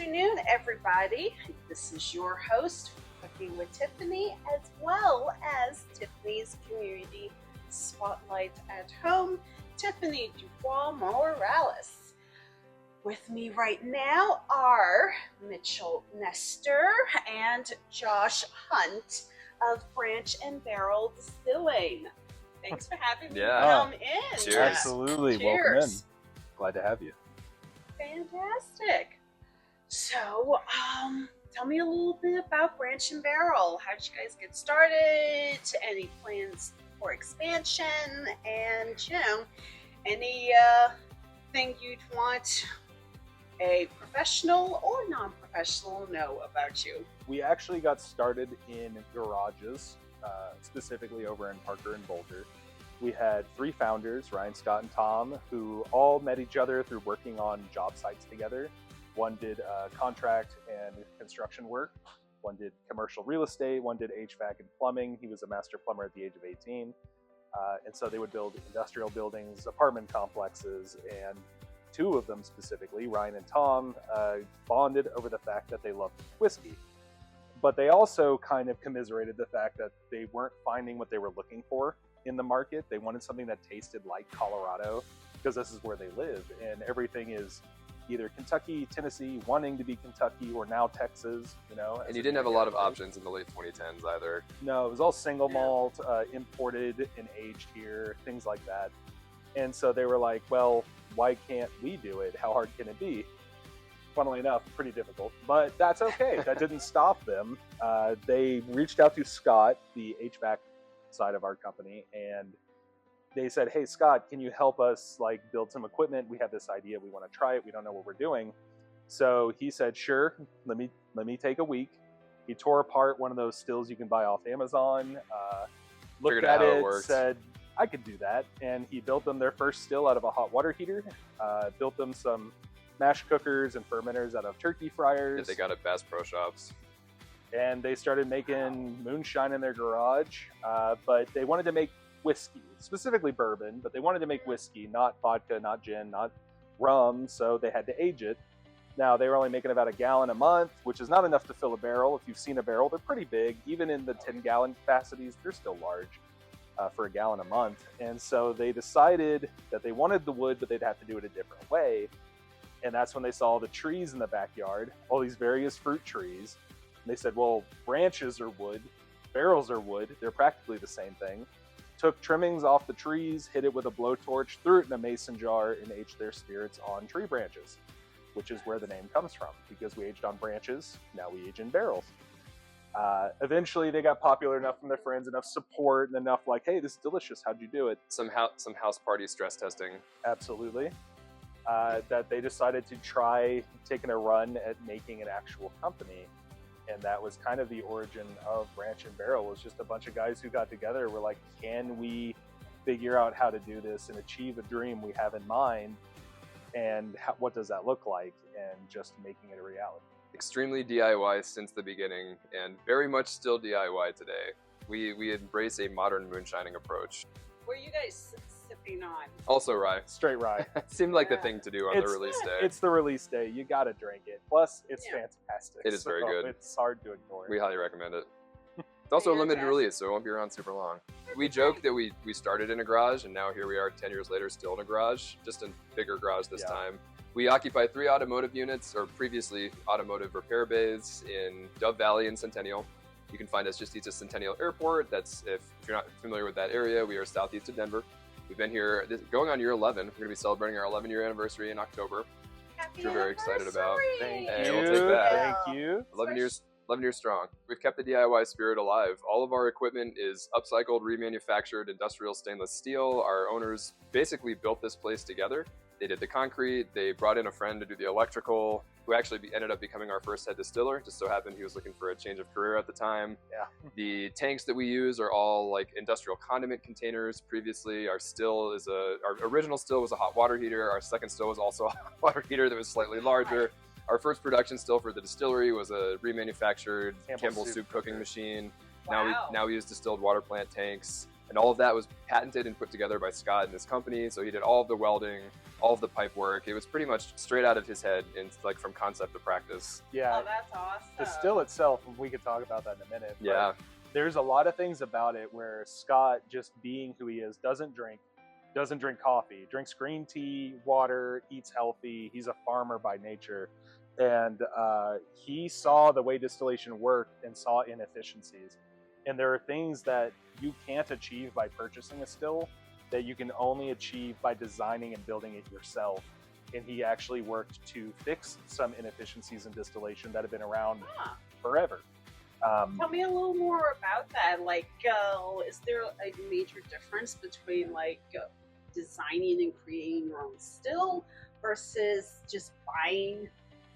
afternoon, everybody. This is your host, Cooking with Tiffany, as well as Tiffany's Community Spotlight at Home, Tiffany DuBois-Morales. With me right now are Mitchell Nestor and Josh Hunt of Branch Barrel Distilling. Thanks for having me come in. Cheers. Absolutely. Cheers. Welcome in. Glad to have you. Fantastic. So, tell me a little bit about Branch and Barrel. How did you guys get started? Any plans for expansion? And, any thing you'd want a professional or non-professional know about you? We actually got started in garages, specifically over in Parker and Boulder. We had three founders, Ryan, Scott, and Tom, who all met each other through working on job sites together. One did contract and construction work. One did commercial real estate. One did HVAC and plumbing. He was a master plumber at the age of 18. And so they would build industrial buildings, apartment complexes, and two of them specifically, Ryan and Tom, bonded over the fact that they loved whiskey. But they also kind of commiserated the fact that they weren't finding what they were looking for in the market. They wanted something that tasted like Colorado because this is where they live, and everything is either Kentucky, Tennessee, wanting to be Kentucky, or now Texas, And you didn't have a lot of options in the late 2010s either. No, it was all single malt, imported and aged here, things like that. And so they were like, well, why can't we do it? How hard can it be? Funnily enough, pretty difficult, but that's okay. That didn't stop them. They reached out to Scott, the HVAC side of our company, and they said, hey, Scott, can you help us build some equipment? We have this idea. We want to try it. We don't know what we're doing. So he said, sure, let me take a week. He tore apart one of those stills you can buy off Amazon, looked at it, said, I could do that. And he built them their first still out of a hot water heater, built them some mash cookers and fermenters out of turkey fryers. They got at Bass Pro Shops. And they started making moonshine in their garage, but they wanted to make whiskey, specifically bourbon, but they wanted to make whiskey, not vodka, not gin, not rum, so they had to age it. Now, they were only making about a gallon a month, which is not enough to fill a barrel. If you've seen a barrel, they're pretty big. Even in the 10-gallon capacities, they're still large for a gallon a month. And so they decided that they wanted the wood, but they'd have to do it a different way. And that's when they saw the trees in the backyard, all these various fruit trees. And they said, well, branches are wood, barrels are wood, they're practically the same thing. Took trimmings off the trees, hit it with a blowtorch, threw it in a mason jar, and aged their spirits on tree branches, which is where the name comes from. Because we aged on branches, now we age in barrels. Eventually, they got popular enough from their friends, enough support, and enough hey, this is delicious, how'd you do it? Some house party stress testing. Absolutely. That they decided to try taking a run at making an actual company. And that was kind of the origin of Branch and Barrel. It was just a bunch of guys who got together and were like, can we figure out how to do this and achieve a dream we have in mind? And what does that look like? And just making it a reality. Extremely DIY since the beginning, and very much still DIY today. We embrace a modern moonshining approach. What are you guys sipping on? Also rye. Straight rye. Seemed like the thing to do on the release day. It's the release day. You got to drink it. Plus, it's fantastic. It is very good. It's hard to ignore. We highly recommend it. It's also a limited release, so it won't be around super long. We joke that we started in a garage, and now here we are 10 years later still in a garage, just a bigger garage this time. We occupy 3 automotive units, or previously automotive repair bays in Dove Valley and Centennial. You can find us just east of Centennial Airport. That's, if you're not familiar with that area, we are southeast of Denver. We've been here going on year 11. We're going to be celebrating our 11-year anniversary in October, which we're very excited about. Thank you. Hey, we'll take that. Thank you. 11 years strong. We've kept the DIY spirit alive. All of our equipment is upcycled, remanufactured industrial stainless steel. Our owners basically built this place together. They did the concrete. They brought in a friend to do the electrical, who actually ended up becoming our first head distiller. Just so happened he was looking for a change of career at the time. Yeah. The tanks that we use are all industrial condiment containers. Previously, our original still was a hot water heater. Our second still was also a hot water heater that was slightly larger. Our first production still for the distillery was a remanufactured Campbell soup cooking machine. Wow. Now we use distilled water plant tanks. And all of that was patented and put together by Scott and his company. So he did all of the welding, all of the pipe work. It was pretty much straight out of his head, and like from concept to practice. Yeah. Oh, that's awesome. The still itself, we could talk about that in a minute. Yeah. There's a lot of things about it where Scott, just being who he is, doesn't drink coffee, drinks green tea, water, eats healthy. He's a farmer by nature. And he saw the way distillation worked and saw inefficiencies. And there are things that you can't achieve by purchasing a still that you can only achieve by designing and building it yourself. And he actually worked to fix some inefficiencies in distillation that have been around forever. Tell me a little more about that. Like, is there a major difference between like designing and creating your own still versus just buying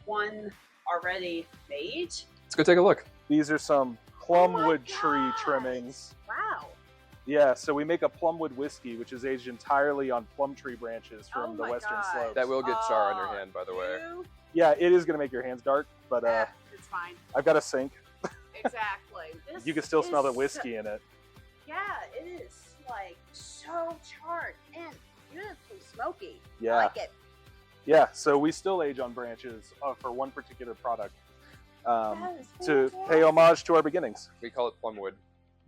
one already made? Let's go take a look. These are some plumwood tree trimmings. Wow. Yeah, so we make a plumwood whiskey, which is aged entirely on plum tree branches from the western slopes. That will get char on your hand, by the way. Yeah, it is going to make your hands dark, but it's fine. I've got a sink. Exactly. You can still smell the whiskey in it. Yeah, it is like so charred and beautifully smoky. Yeah. I like it. Yeah, so we still age on branches for one particular product to pay homage to our beginnings. We call it plumwood.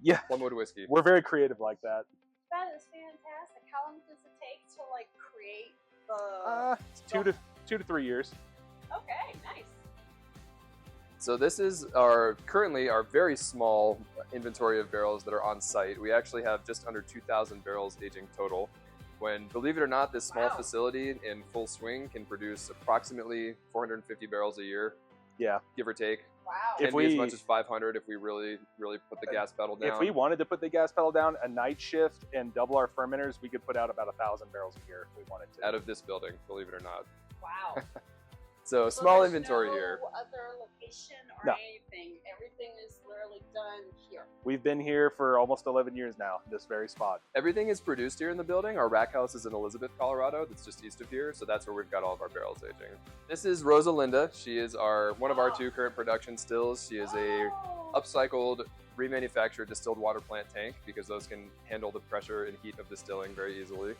Yeah. Plumwood whiskey. We're very creative like that. That is fantastic. How long does it take to like create the? 2 to 3 years. Okay, nice. So this is currently our very small inventory of barrels that are on site. We actually have just under 2,000 barrels aging total. When, believe it or not, this small facility in full swing can produce approximately 450 barrels a year. Yeah. Give or take. Wow. Can be as much as 500 if we really put the gas pedal down. If we wanted to put the gas pedal down, a night shift and double our fermenters, we could put out about 1,000 barrels a year if we wanted to. Out of this building, believe it or not. Wow. So small there's inventory no here. Other location or No. anything. Everything is literally done here. We've been here for almost 11 years now, this very spot. Everything is produced here in the building. Our rack house is in Elizabeth, Colorado. That's just east of here. So that's where we've got all of our barrels aging. This is Rosalinda. She is one of our 2 current production stills. She is a upcycled, remanufactured distilled water plant tank because those can handle the pressure and heat of distilling very easily.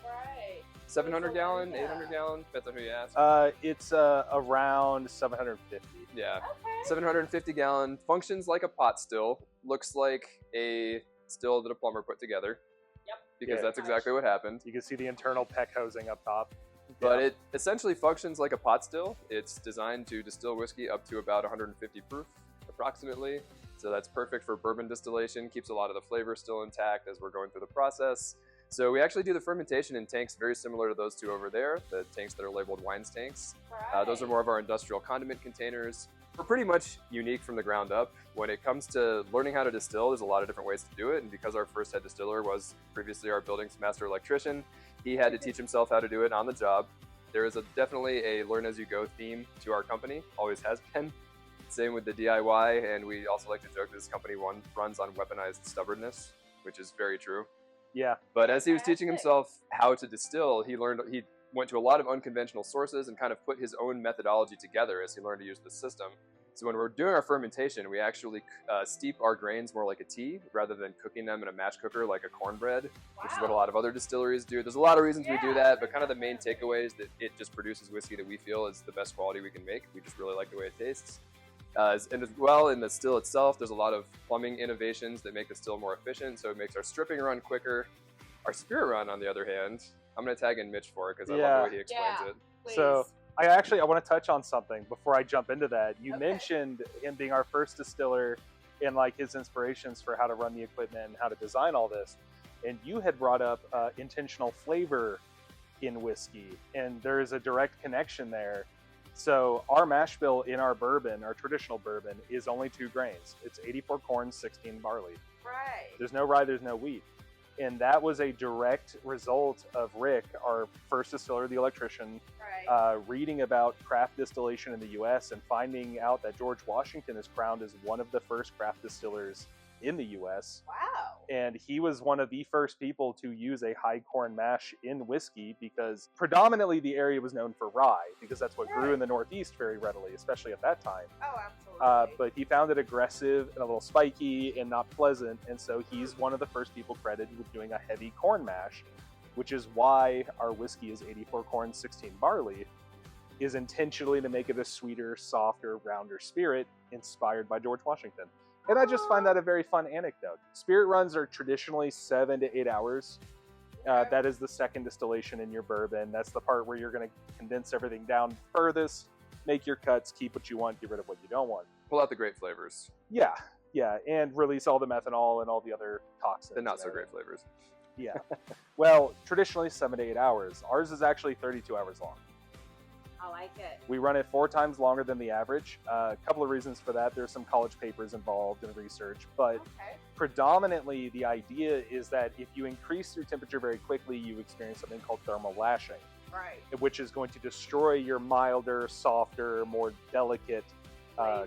Right. 700 gallon, 800 gallon, depends on who you ask. It's around 750. Yeah. Okay. 750 gallon, functions like a pot still, looks like a still that a plumber put together. Yep. Because that's exactly what happened. You can see the internal peck hosing up top. But it essentially functions like a pot still. It's designed to distill whiskey up to about 150 proof, approximately. So that's perfect for bourbon distillation, keeps a lot of the flavor still intact as we're going through the process. So we actually do the fermentation in tanks very similar to those 2 over there, the tanks that are labeled wines tanks. Right. Those are more of our industrial condiment containers. We're pretty much unique from the ground up. When it comes to learning how to distill, there's a lot of different ways to do it. And because our first head distiller was previously our building's master electrician, he had to teach himself how to do it on the job. There is definitely a learn as you go theme to our company, always has been. Same with the DIY, and we also like to joke that this company runs on weaponized stubbornness, which is very true. Yeah. But as he was teaching himself how to distill, he went to a lot of unconventional sources and kind of put his own methodology together as he learned to use the system. So when we're doing our fermentation, we actually steep our grains more like a tea rather than cooking them in a match cooker like a cornbread, which is what a lot of other distilleries do. There's a lot of reasons we do that, but kind of the main takeaway is that it just produces whiskey that we feel is the best quality we can make. We just really like the way it tastes. And as well, in the still itself, there's a lot of plumbing innovations that make the still more efficient, so it makes our stripping run quicker. Our spirit run, on the other hand, I'm going to tag in Mitch for it because I love the way he explains it. Please. So I want to touch on something before I jump into that. You mentioned him being our first distiller and like his inspirations for how to run the equipment and how to design all this. And you had brought up intentional flavor in whiskey, and there is a direct connection there. So our mash bill in our bourbon, our traditional bourbon, is only 2 grains. It's 84 corn, 16 barley. Right. There's no rye, there's no wheat. And that was a direct result of Rick, our first distiller, the electrician, reading about craft distillation in the U.S. and finding out that George Washington is crowned as one of the first craft distillers in the U.S. Wow. And he was one of the first people to use a high corn mash in whiskey because predominantly the area was known for rye because that's what grew in the Northeast very readily, especially at that time. Oh, absolutely. But he found it aggressive and a little spiky and not pleasant, and so he's one of the first people credited with doing a heavy corn mash, which is why our whiskey is 84 corn, 16 barley, is intentionally to make it a sweeter, softer, rounder spirit inspired by George Washington. And I just find that a very fun anecdote. Spirit runs are traditionally 7 to 8 hours. That is the second distillation in your bourbon. That's the part where you're going to condense everything down furthest, make your cuts, keep what you want, get rid of what you don't want. Pull out the great flavors. Yeah, and release all the methanol and all the other toxins. The not so great flavors. Yeah. Well, traditionally 7 to 8 hours. Ours is actually 32 hours long. I like it. We run it 4 times longer than the average. A couple of reasons for that. There's some college papers involved in research, but predominantly the idea is that if you increase your temperature very quickly, you experience something called thermal lashing, which is going to destroy your milder, softer, more delicate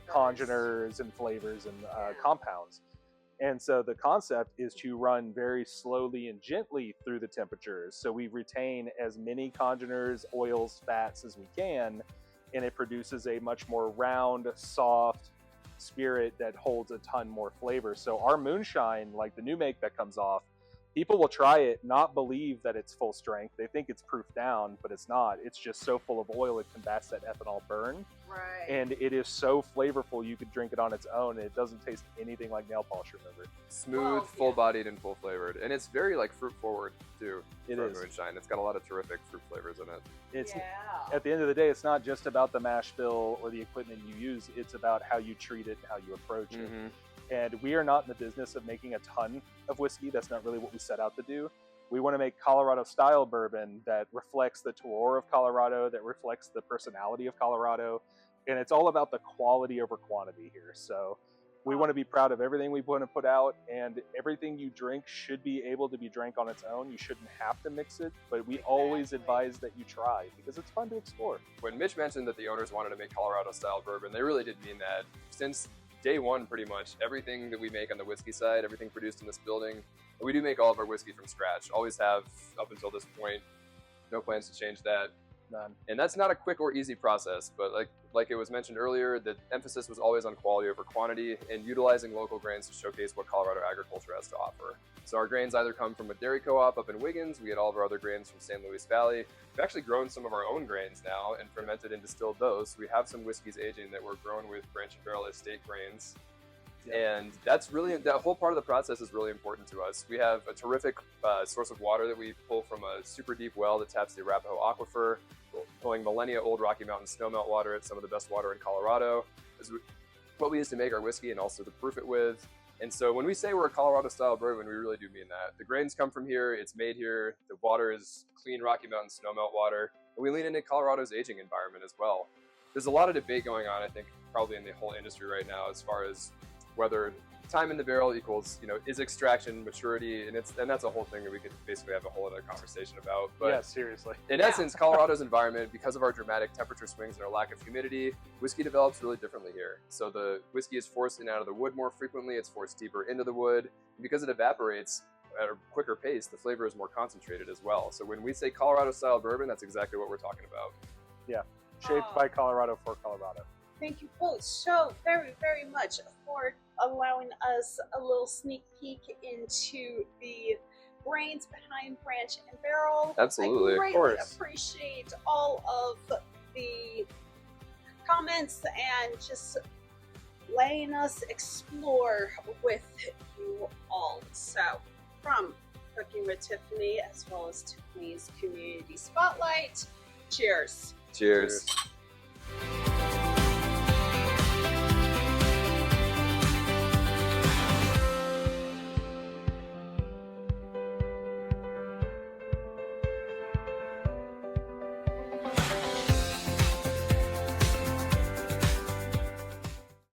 congeners and flavors and compounds. And so the concept is to run very slowly and gently through the temperatures. So we retain as many congeners, oils, fats as we can, and it produces a much more round, soft spirit that holds a ton more flavor. So our moonshine, like the new make that comes off, people will try it, not believe that it's full strength. They think it's proof down, but it's not. It's just so full of oil it combats that ethanol burn. And it is so flavorful you could drink it on its own, and it doesn't taste anything like nail polish remover. Smooth, full-bodied, and full-flavored. And it's very like fruit-forward, too. It is. Moonshine. It's got a lot of terrific fruit flavors in it. It's at the end of the day, it's not just about the mash bill or the equipment you use. It's about how you treat it and how you approach it. And we are not in the business of making a ton of whiskey. That's not really what we set out to do. We want to make Colorado-style bourbon that reflects the terroir of Colorado, that reflects the personality of Colorado. And it's all about the quality over quantity here. So we want to be proud of everything we want to put out, and everything you drink should be able to be drank on its own. You shouldn't have to mix it, but we always advise that you try because it's fun to explore. When Mitch mentioned that the owners wanted to make Colorado-style bourbon, they really did mean that. Since day one, pretty much, everything that we make on the whiskey side, everything produced in this building, we do make all of our whiskey from scratch. Always have up until this point. No plans to change that. None. And that's not a quick or easy process, but like it was mentioned earlier, the emphasis was always on quality over quantity and utilizing local grains to showcase what Colorado agriculture has to offer. So our grains either come from a dairy co-op up in Wiggins, we get all of our other grains from San Luis Valley. We've actually grown some of our own grains now and fermented and distilled those. We have some whiskeys aging that were grown with Branch Barrel estate grains. And that's really, that whole part of the process is really important to us. We have a terrific source of water that we pull from a super deep well that taps the Arapahoe Aquifer, pulling millennia old Rocky Mountain snowmelt water. It's some of the best water in Colorado. It's what we use to make our whiskey and also to proof it with. And so when we say we're a Colorado style bourbon, we really do mean that. The grains come from here, it's made here, the water is clean Rocky Mountain snowmelt water, and we lean into Colorado's aging environment as well. There's a lot of debate going on, I think, probably in the whole industry right now as far as whether time in the barrel equals, is extraction maturity, and that's a whole thing that we could basically have a whole other conversation about. But yeah, seriously. In essence, Colorado's environment, because of our dramatic temperature swings and our lack of humidity, whiskey develops really differently here. So the whiskey is forced in and out of the wood more frequently, it's forced deeper into the wood. And because it evaporates at a quicker pace, the flavor is more concentrated as well. So when we say Colorado-style bourbon, that's exactly what we're talking about. Yeah, shaped by Colorado for Colorado. Thank you both so very, very much for allowing us a little sneak peek into the brains behind Branch and Barrel. Absolutely. I greatly appreciate all of the comments and just letting us explore with you all. So, from Cooking with Tiffany, as well as Tiffany's Community Spotlight, cheers. Cheers.